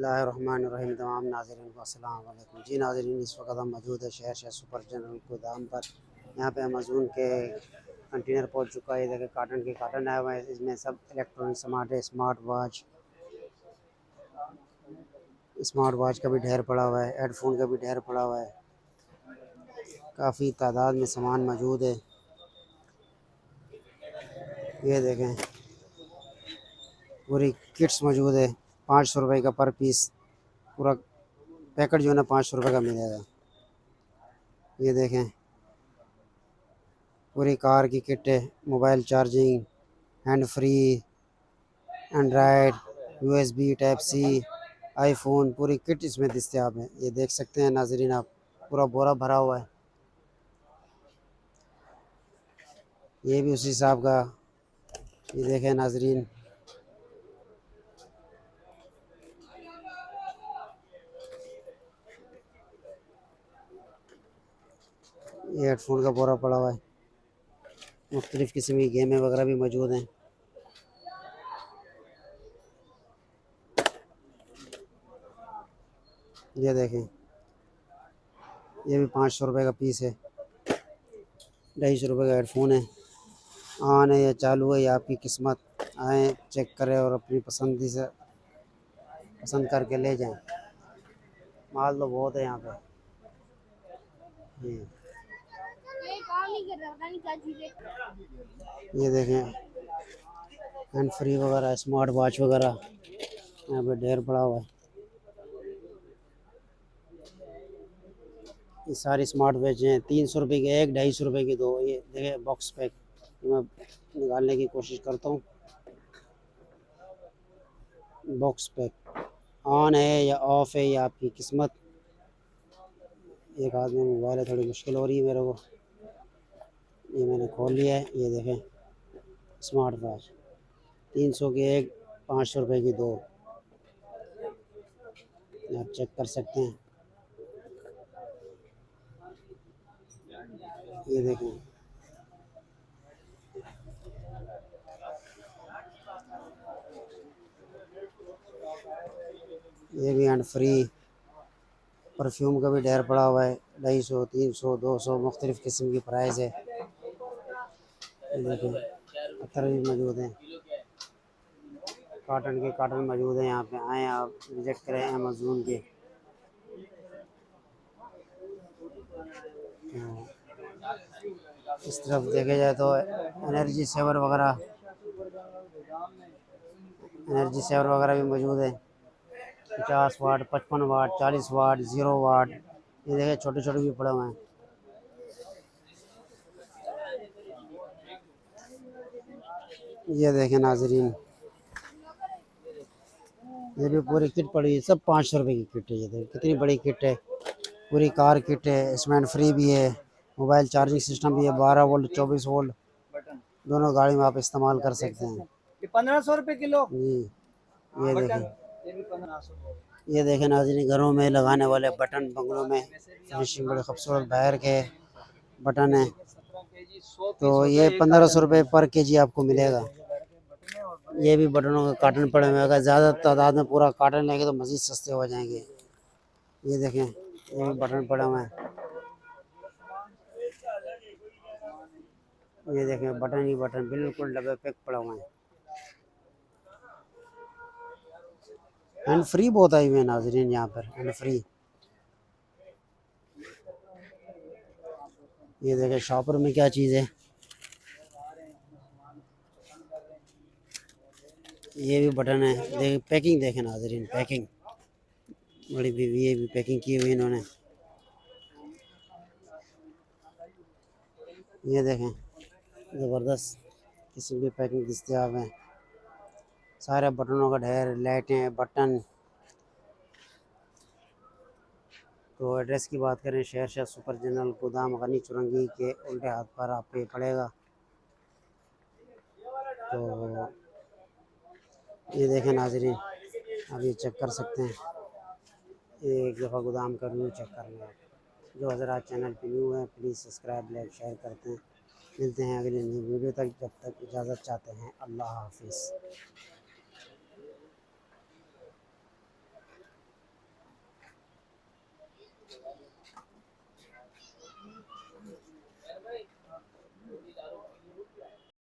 बिस्मिल्लाहिर्रहमानिर्रहीम। तमाम नाज़रीन को अस्सलाम वालेकुम। जी नाज़रीन, इस वक्त हम मौजूद है शहर सुपर जनरल गोदाम पर। यहाँ पे अमेज़न के कंटेनर पहुँच चुका है। देखिए काटन के काटन आए हुए हैं, इसमें सब इलेक्ट्रॉनिक सामान है। स्मार्ट वॉच का भी ढेर पड़ा हुआ है, हेडफोन का भी ढेर पड़ा हुआ है। काफ़ी तादाद में सामान मौजूद है। ये देखें पूरी किट्स मौजूद है। 500 रुपये का पर पीस पूरा पैकेट जो है ना 500 रुपये का मिलेगा। ये देखें पूरी कार की किट है। Mobile charging, hand free, Android, USB type C, iPhone, पूरी किट इसमें दस्तयाब है। ये देख सकते हैं नाजरीन आप, पूरा बोरा भरा हुआ है। ये भी उसी हिसाब का। ये देखें नाजरीन, ये हेडफोन का बोरा पड़ा हुआ है। मुख्तलिफ़ किस्म की गेमें वगैरह भी मौजूद हैं। ये देखें ये भी 500 रुपये का पीस है। 250 रुपये का हेडफोन है। ऑन है या चालू है, या आपकी किस्मत। आएँ चेक करें और अपनी पसंद करके ले जाएं। माल तो बहुत है यहाँ पे। ये देखें हैंड फ्री वगैरह, स्मार्ट वॉच वगैरह यहाँ पे ढेर पड़ा हुआ है। ये सारी स्मार्ट वॉच हैं। 300 रुपये की एक, 250 रुपये की दो। ये देखें बॉक्स पैक। मैं निकालने की कोशिश करता हूँ। बॉक्स पैक ऑन है या ऑफ है, या आपकी किस्मत। एक हाथ में मोबाइल है, थोड़ी मुश्किल हो रही है मेरे को। ये मैंने खोल लिया है। ये देखें स्मार्ट वॉच 300 की एक, 500 रुपये की दो। आप चेक कर सकते हैं। ये देखें ये भी हैंड फ्री। परफ्यूम का भी ढेर पड़ा हुआ है। 250, 300, 200 मुख्तलिफ़ किस्म की प्राइस है। ये देखें अतर भी मौजूद हैं। काटन के काटन मौजूद है। यहाँ पे आएँ आप विजिट करें अमेज़न के। इस तरफ देखा जाए तो एनर्जी सेवर वगैरह भी मौजूद है। 50 वाट, 55 वाट, 40 वाट, 0 वाट। ये देखें छोटे छोटे भी पड़े हुए हैं। ये देखें नाजरीन, ये भी पूरी किट पड़ी है। सब 500 रुपये की किट है। ये देखें कितनी बड़ी किट है। पूरी कार किट है। इसमें फ्री भी है, मोबाइल चार्जिंग सिस्टम भी है। 12 वोल्ट, 24 वोल्ट दोनों गाड़ी में आप इस्तेमाल कर सकते हैं। 1500 रुपये किलो जी ये देखें नाज़रीन, घरों में लगाने वाले बटन, बंगलों में फिनिशिंग बड़े खूबसूरत बाहर के बटन है। तो ये 1500 रुपये पर केजी आपको मिलेगा। ये भी बटनों का कार्टन पड़े हुए हैं। अगर ज़्यादा तादाद में पूरा कार्टन लेंगे तो मज़ीद सस्ते हो जाएंगे। ये देखें ये भी बटन पड़े हुए हैं। ये देखें बटन ही बटन बिल्कुल डब्बे पैक पड़ा हुए हैं। हैंड फ्री बहुत आई हुई है नाजरीन, यहाँ पर हैंड फ्री। ये देखें शॉपर में क्या चीज़ है। ये भी बटन है। देखें पैकिंग, देखें नाजरीन पैकिंग बड़ी ये भी पैकिंग की हुई इन्होंने। ये देखें ज़बरदस्त किस्म की पैकिंग दस्तयाब है। सारे बटनों का ढेर, लाइटें, बटन। तो एड्रेस की बात करें, शहर सुपर जनरल गोदाम गनी चुरंगी के उल्टे हाथ पर आपको ये पड़ेगा। तो ये देखें नाजरीन, आप ये चेक कर सकते हैं। एक दफ़ा गोदाम का व्यू चेक कर लें। जो हज़रात चैनल पे न्यू हैं प्लीज़ सब्सक्राइब, लाइक, शेयर करते हैं। मिलते हैं अगली न्यू वीडियो तक। जब तक इजाज़त चाहते हैं। अल्लाह हाफिज़।